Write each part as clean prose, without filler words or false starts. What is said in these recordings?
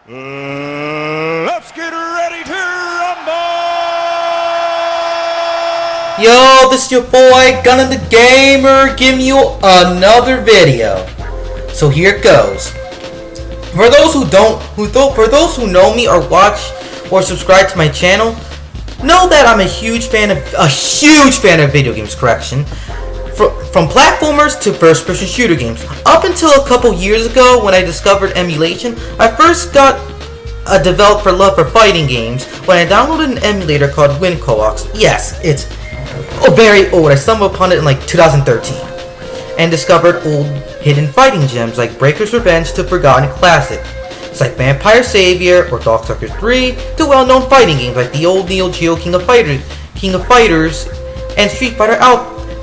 Let's get ready to rumble! Yo, this is your boy Gunna the Gamer giving you another video. So here it goes. For those who know me or watch or subscribe to my channel, know that I'm a huge fan of video games. From platformers to first-person shooter games. Up until a couple years ago, when I discovered emulation, I first got a developer love for fighting games when I downloaded an emulator called WinCoax. Yes, it's very old. I stumbled upon it in like 2013 and discovered old hidden fighting gems like Breaker's Revenge to forgotten classics like Vampire Savior or Darkstalkers 3 to well-known fighting games like the old Neo Geo King of Fighters and Street Fighter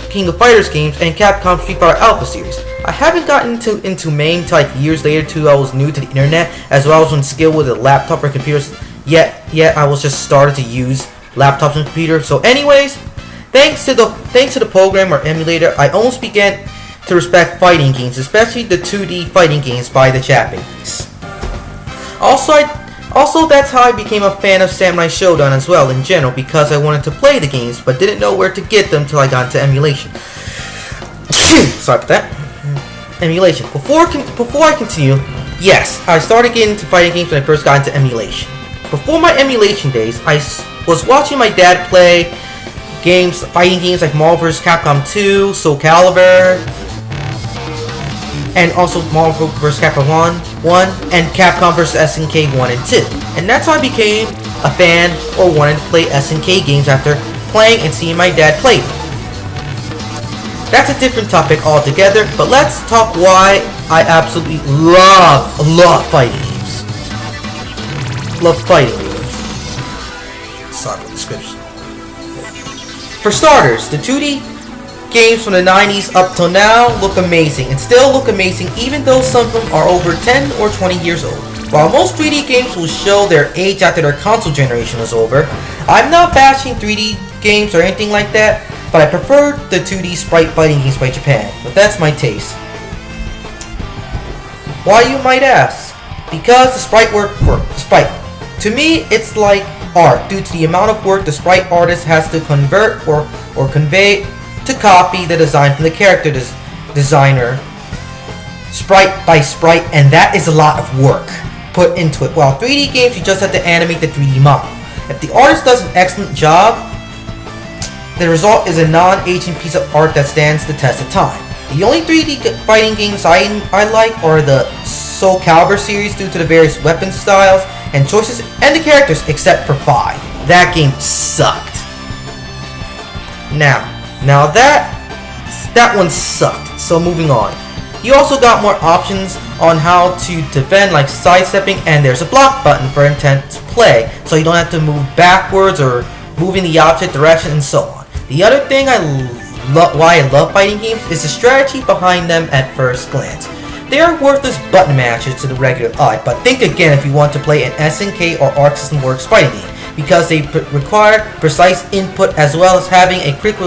King of Fighters games and Capcom Street Fighter Alpha series. I haven't gotten into MAME until like years later too. I was new to the internet as well as unskilled with a laptop or computers. Yet I was just started to use laptops and computers. So anyways, thanks to the program or emulator, I almost began to respect fighting games, especially the 2D fighting games by the Japanese. Also, that's how I became a fan of Samurai Shodown as well in general, because I wanted to play the games but didn't know where to get them till I got into emulation. Sorry about that. Emulation. Before I continue, yes, I started getting into fighting games when I first got into emulation. Before my emulation days, I was watching my dad play fighting games like Marvel vs. Capcom 2, Soul Calibur, and also Marvel vs. Capcom 1 and Capcom vs. SNK 1 and 2. And that's how I became a fan or wanted to play SNK games after playing and seeing my dad play them. That's a different topic altogether, but let's talk why I absolutely love fighting games. Love fighting games. Sorry for the description. For starters, the 2D games from the 90s up till now look amazing and still look amazing even though some of them are over 10 or 20 years old. While most 3D games will show their age after their console generation is over, I'm not bashing 3D games or anything like that, but I prefer the 2D sprite fighting games by Japan, but that's my taste. Why, you might ask? Because the sprite work. To me, it's like art due to the amount of work the sprite artist has to convert or convey to copy the design from the character designer sprite by sprite, and that is a lot of work put into it. While 3D games, you just have to animate the 3D model. If the artist does an excellent job, the result is a non-aging piece of art that stands the test of time. The only 3D fighting games I like are the Soul Calibur series due to the various weapon styles and choices and the characters, except for 5. That game sucked. Now that one sucked, so moving on. You also got more options on how to defend, like sidestepping, and there's a block button for intense play, so you don't have to move backwards or move in the opposite direction and so on. The other thing why I love fighting games is the strategy behind them at first glance. They are worthless button mashes to the regular eye, but think again if you want to play an SNK or Arc System Works fighting game, because they require precise input as well as having a quick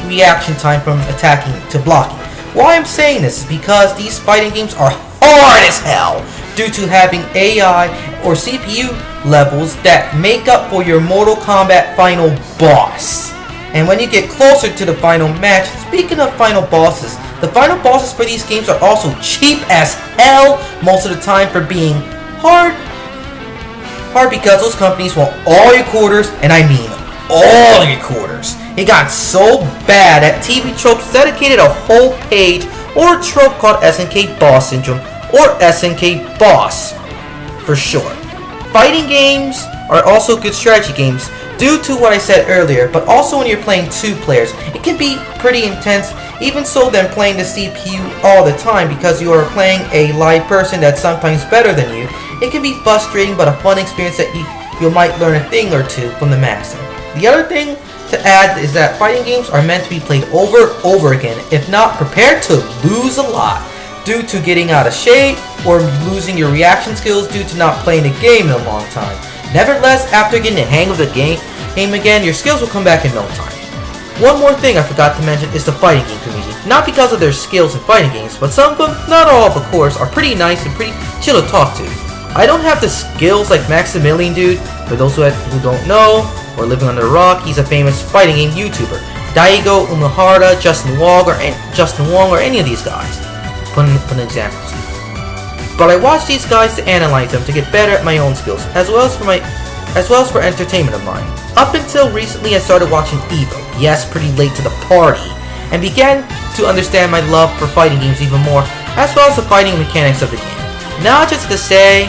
reaction time from attacking to blocking. Why I'm saying this is because these fighting games are hard as hell due to having AI or CPU levels that make up for your Mortal Kombat final boss. And when you get closer to the final match, speaking of final bosses, the final bosses for these games are also cheap as hell most of the time for being hard because those companies want all your quarters, and I mean all your quarters. It got so bad that TV Tropes dedicated a whole page or a trope called SNK Boss Syndrome, or SNK Boss for short. Fighting games are also good strategy games due to what I said earlier, but also when you're playing 2 players, it can be pretty intense, even so than playing the CPU all the time because you are playing a live person that's sometimes better than you. It can be frustrating but a fun experience that you might learn a thing or two from the master. The other thing to add is that fighting games are meant to be played over and over again, if not prepared to lose a lot due to getting out of shape or losing your reaction skills due to not playing the game in a long time. Nevertheless, after getting the hang of the game again, your skills will come back in no time. One more thing I forgot to mention is the fighting game community. Not because of their skills in fighting games, but some of them, not all of course, are pretty nice and pretty chill to talk to. I don't have the skills like Maximilian Dude. For those who don't know or living under a rock, he's a famous fighting game YouTuber. Daigo Umehara, Justin Wong, or any of these guys. Put in examples. But I watch these guys to analyze them to get better at my own skills, as well as for entertainment of mine. Up until recently, I started watching Evo. Yes, pretty late to the party, and began to understand my love for fighting games even more, as well as the fighting mechanics of the game. Now, just to say,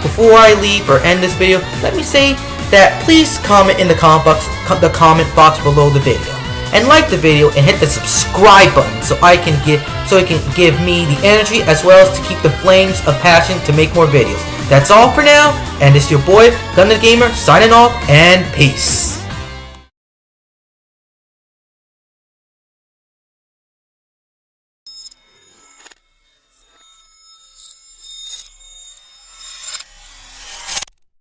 before I leave or end this video, let me say that please comment in the comment box below the video, and like the video and hit the subscribe button so it can give me the energy as well as to keep the flames of passion to make more videos. That's all for now, and it's your boy Gun the Gamer signing off, and peace.